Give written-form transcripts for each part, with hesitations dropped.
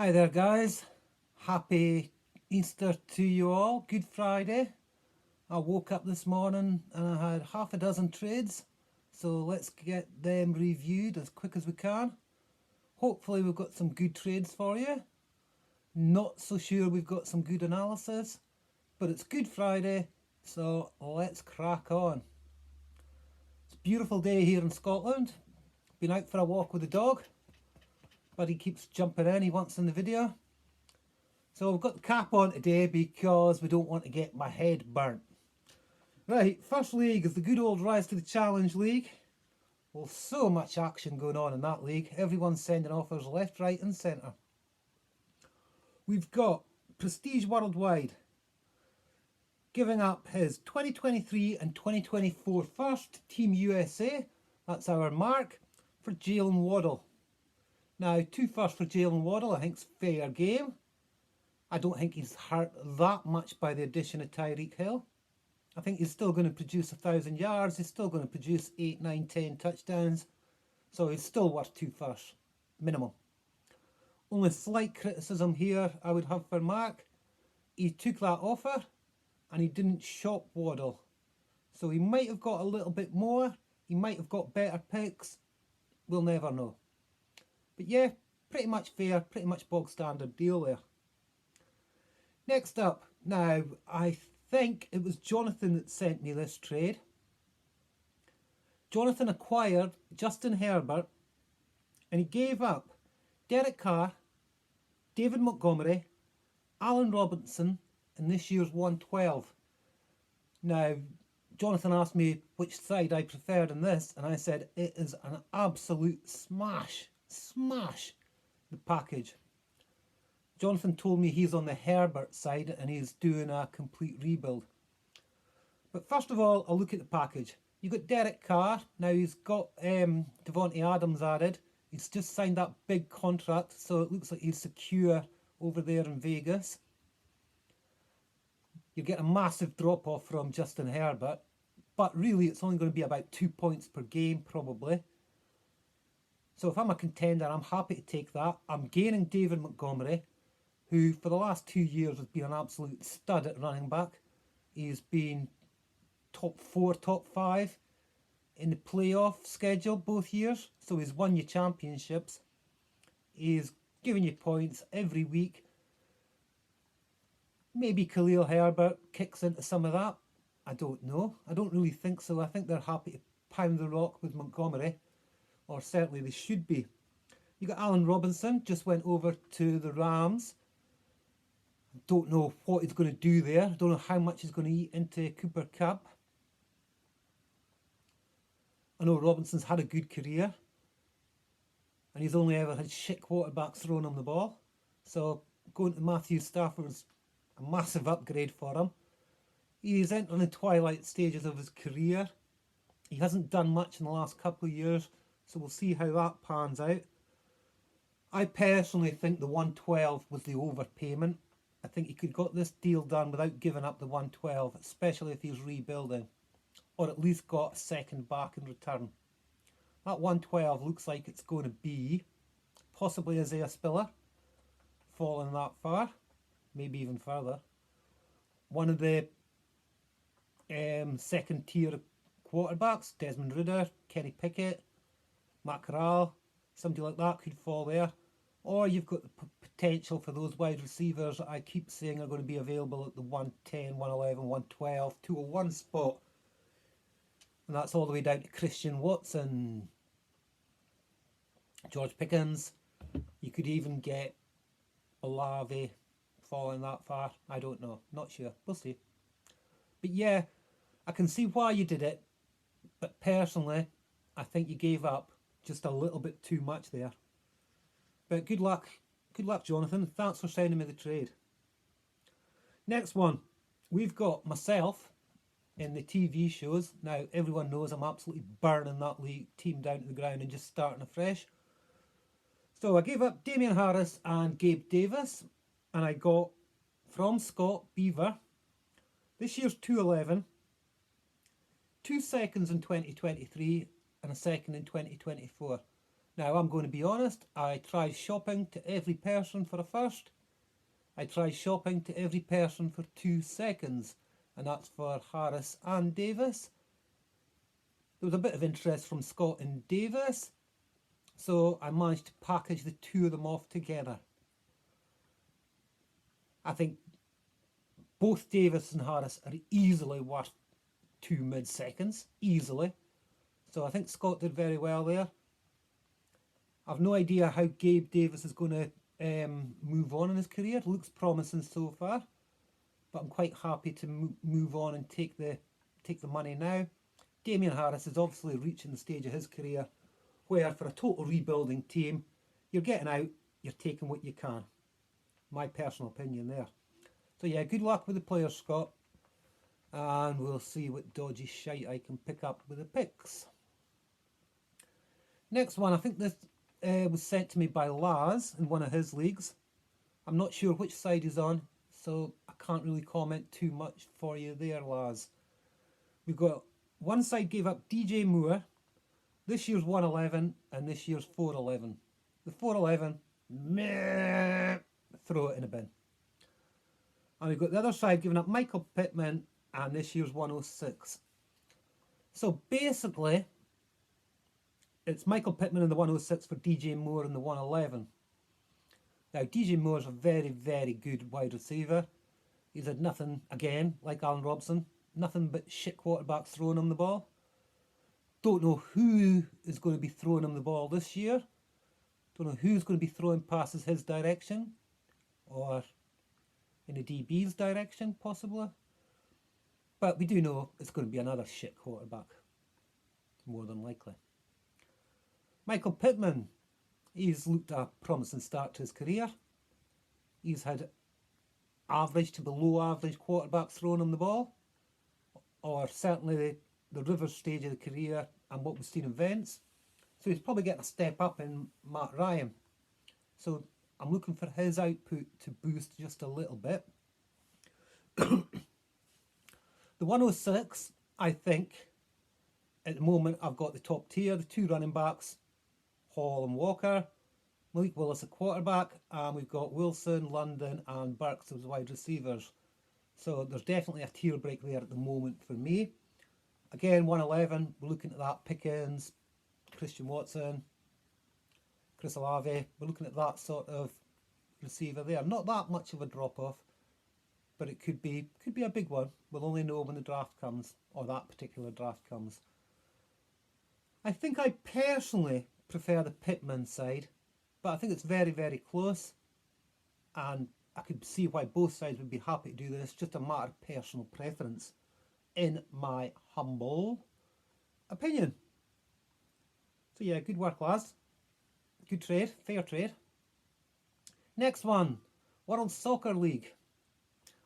Hi there guys, happy Easter to you all, Good Friday. I woke up this morning and I had half a dozen trades, so let's get them reviewed as quick as we can. Hopefully we've got some good trades for you. Not so sure we've got some good analysis, but it's Good Friday, so let's crack on. It's a beautiful day here in Scotland. Been out for a walk with the dog, but he keeps jumping in, he wants in the video. So I've got the cap on today because we don't want to get my head burnt. Right, first league is the good old Rise to the Challenge League. Well, so much action going on in that league. Everyone's sending offers left, right and centre. We've got Prestige Worldwide giving up his 2023 and 2024 first, Team USA. That's our mark for Jalen Waddle. Now, 2 firsts for Jalen Waddle, I think's fair game. I don't think he's hurt that much by the addition of Tyreek Hill. I think he's still going to produce 1,000 yards. He's still going to produce 8, 9, 10 touchdowns. So he's still worth 2 firsts, minimum. Only slight criticism here I would have for Mark. He took that offer and he didn't shop Waddle. So he might have got a little bit more. He might have got better picks. We'll never know. But yeah, pretty much fair, pretty much bog standard deal there. Next up, now I think it was Jonathan that sent me this trade. Jonathan acquired Justin Herbert and he gave up Derek Carr, David Montgomery, Allen Robinson and this year's 112. Now, Jonathan asked me which side I preferred in this and I said it is an absolute smash, the package. Jonathan told me he's on the Herbert side and he's doing a complete rebuild. But first of all, I'll look at the package. You've got Derek Carr. Now he's got Devontae Adams added. He's just signed that big contract, so it looks like he's secure over there in Vegas. You get a massive drop-off from Justin Herbert, but really it's only going to be about 2 points per game probably. So if I'm a contender, I'm happy to take that. I'm gaining David Montgomery, who for the last 2 years has been an absolute stud at running back. He's been top 4, top 5 in the playoff schedule both years. So he's won you championships. He's giving you points every week. Maybe Khalil Herbert kicks into some of that. I don't know. I don't really think so. I think they're happy to pound the rock with Montgomery. Or certainly they should be. You got Allen Robinson, just went over to the Rams. Don't know what he's going to do there. Don't know how much he's going to eat into Cooper Kupp. I know Robinson's had a good career. And he's only ever had shit quarterbacks throwing him the ball. So going to Matthew Stafford's a massive upgrade for him. He's entering the twilight stages of his career. He hasn't done much in the last couple of years. So we'll see how that pans out. I personally think the 112 was the overpayment. I think he could have got this deal done without giving up the 112, especially if he's rebuilding. Or at least got a second back in return. That 112 looks like it's going to be possibly Isaiah Spiller, falling that far, maybe even further. One of the second tier quarterbacks, Desmond Ridder, Kenny Pickett, Matt Corral, somebody like that could fall there. Or you've got the potential for those wide receivers that I keep saying are going to be available at the 110, 111, 112, 201 spot. And that's all the way down to Christian Watson, George Pickens. You could even get Olave falling that far. I don't know. Not sure. We'll see. But yeah, I can see why you did it. But personally, I think you gave up just a little bit too much there. But good luck, Jonathan. Thanks for sending me the trade. Next one, we've got myself in the TV shows. Now, everyone knows I'm absolutely burning that league team down to the ground and just starting afresh. So I gave up Damian Harris and Gabe Davis, and I got from Scott Beaver this year's 211, 2 seconds in 2023, and a second in 2024. Now, I'm going to be honest, I tried shopping to every person for a first. I tried shopping to every person for 2 seconds, and that's for Harris and Davis. There was a bit of interest from Scott and Davis, so I managed to package the two of them off together. I think both Davis and Harris are easily worth 2 mid-seconds, easily. So I think Scott did very well there. I've no idea how Gabe Davis is going to move on in his career. Looks promising so far, but I'm quite happy to move on and take the money now. Damien Harris is obviously reaching the stage of his career where, for a total rebuilding team, you're getting out, you're taking what you can. My personal opinion there. So yeah, good luck with the players, Scott, and we'll see what dodgy shite I can pick up with the picks. Next one, I think this was sent to me by Laz in one of his leagues. I'm not sure which side he's on, so I can't really comment too much for you there, Laz. We've got one side gave up DJ Moore, this year's 111 and this year's 411. The 411, meh, throw it in a bin. And we've got the other side giving up Michael Pittman and this year's 106. So basically, it's Michael Pittman in the 106 for DJ Moore in the 111. Now, DJ Moore's a very, very good wide receiver. He's had nothing, again, like Allen Robinson, nothing but shit quarterbacks throwing him the ball. Don't know who is going to be throwing him the ball this year. Don't know who's going to be throwing passes his direction or in the DB's direction, possibly. But we do know it's going to be another shit quarterback, more than likely. Michael Pittman, he's looked a promising start to his career. He's had average to below average quarterbacks throwing him the ball, or certainly the Rivers stage of the career and what we've seen in Vents. So he's probably getting a step up in Matt Ryan. So I'm looking for his output to boost just a little bit. The 106, I think, at the moment I've got the top tier, the two running backs, Hall and Walker, Malik Willis at quarterback, and we've got Wilson, London and Burks as wide receivers. So there's definitely a tier break there at the moment for me. Again, 111, we're looking at that Pickens, Christian Watson, Chris Olave. We're looking at that sort of receiver there. Not that much of a drop-off, but it could be a big one. We'll only know when the draft comes, or that particular draft comes. I think I personally prefer the Pittman side, but I think it's very, very close, and I could see why both sides would be happy to do this. Just a matter of personal preference, in my humble opinion. So yeah, good work, lads. Good trade, fair trade. Next one, World Soccer League.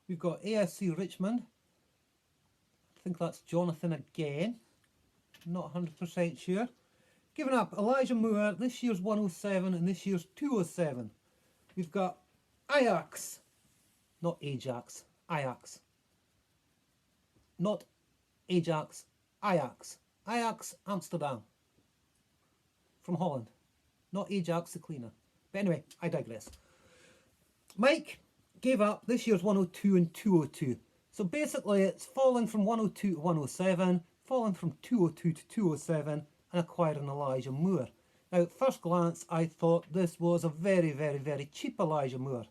We've got AFC Richmond. I think that's Jonathan again. Not 100% sure. Giving up Elijah Moore, this year's 107 and this year's 207. We've got Ajax. Not Ajax. Ajax. Not Ajax. Ajax. Ajax Amsterdam. From Holland. Not Ajax the cleaner. But anyway, I digress. Mike gave up this year's 102 and 202. So basically it's falling from 102 to 107, falling from 202 to 207, and acquiring Elijah Moore. Now, at first glance, I thought this was a very, very, very cheap Elijah Moore.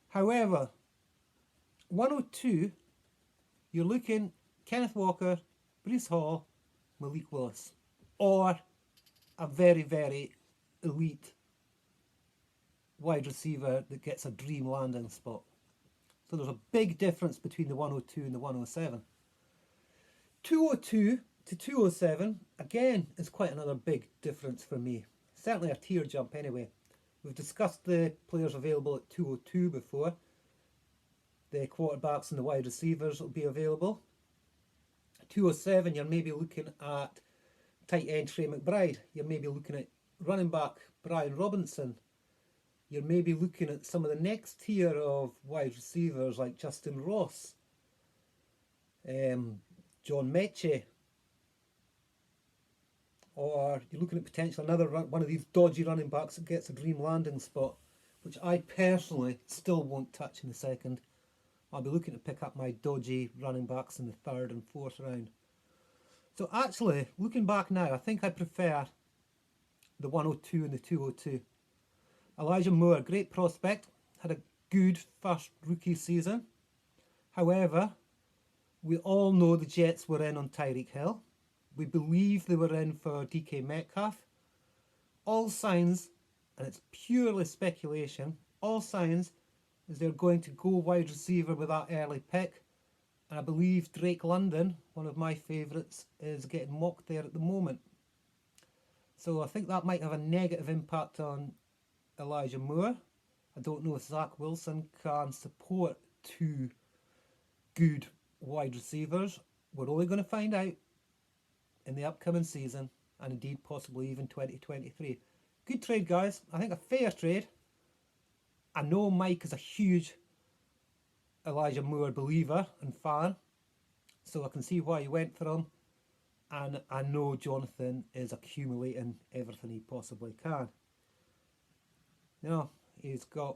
However, 102, you're looking Kenneth Walker, Breece Hall, Malik Willis, or a very, very elite wide receiver that gets a dream landing spot. So there's a big difference between the 102 and the 107. 202 to 207, again, is quite another big difference for me. Certainly a tier jump anyway. We've discussed the players available at 202 before. The quarterbacks and the wide receivers will be available. 207, you're maybe looking at tight end Trey McBride. You're maybe looking at running back Brian Robinson. You're maybe looking at some of the next tier of wide receivers like Justin Ross, John Mechie. or you're looking at potentially another one of these dodgy running backs that gets a dream landing spot, which I personally still won't touch in a second. I'll be looking to pick up my dodgy running backs in the 3rd and 4th round. So actually, looking back now, I think I prefer the 102 and the 202. Elijah Moore, great prospect, had a good first rookie season. However, we all know the Jets were in on Tyreek Hill. We believe they were in for DK Metcalf. All signs, and it's purely speculation, all signs is they're going to go wide receiver with that early pick. And I believe Drake London, one of my favourites, is getting mocked there at the moment. So I think that might have a negative impact on Elijah Moore. I don't know if Zach Wilson can support 2 good wide receivers. We're only going to find out in the upcoming season, and indeed possibly even 2023. Good trade, guys. I think a fair trade. I know Mike is a huge Elijah Moore believer and fan, so I can see why he went for him. And I know Jonathan is accumulating everything he possibly can. You know, he's got...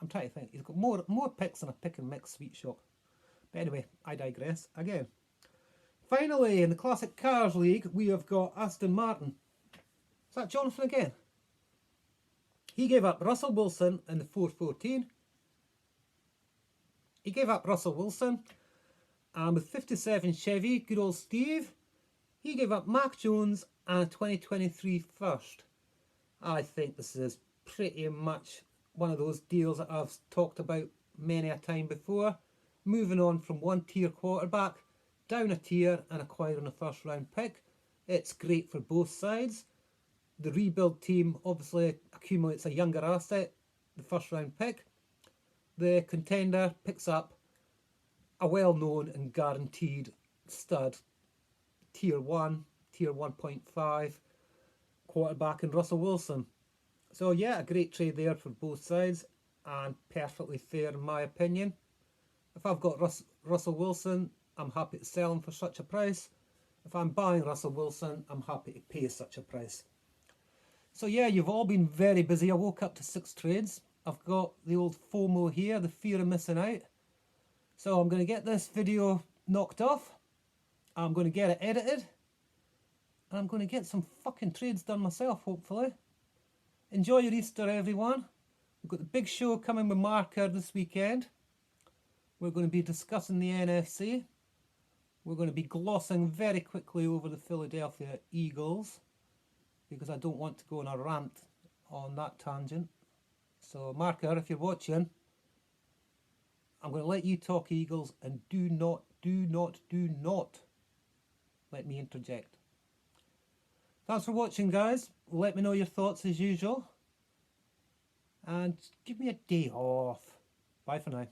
I'm trying to think. He's got more picks than a pick and mix sweet shop. But anyway, I digress again. Finally, in the Classic Cars League, we have got Aston Martin. Is that Jonathan again? He gave up Russell Wilson in the 414. He gave up Russell Wilson. And with 57 Chevy, good old Steve, he gave up Mac Jones and a 2023 first. I think this is pretty much one of those deals that I've talked about many a time before. Moving on from one tier quarterback down a tier and acquiring a first round pick. It's great for both sides. The rebuild team obviously accumulates a younger asset, the first round pick. The contender picks up a well-known and guaranteed stud, tier 1, tier 1.5 quarterback in Russell Wilson. So yeah, a great trade there for both sides and perfectly fair in my opinion. If I've got Russell Wilson, I'm happy to sell him for such a price. If I'm buying Russell Wilson, I'm happy to pay such a price. So yeah, you've all been very busy. I woke up to 6 trades. I've got the old FOMO here, the fear of missing out. So I'm going to get this video knocked off. I'm going to get it edited. And I'm going to get some fucking trades done myself, hopefully. Enjoy your Easter, everyone. We've got the big show coming with Marker this weekend. We're going to be discussing the NFC. We're going to be glossing very quickly over the Philadelphia Eagles, because I don't want to go on a rant on that tangent. So, Marker, if you're watching, I'm going to let you talk Eagles, and do not let me interject. Thanks for watching, guys. Let me know your thoughts as usual. And give me a day off. Bye for now.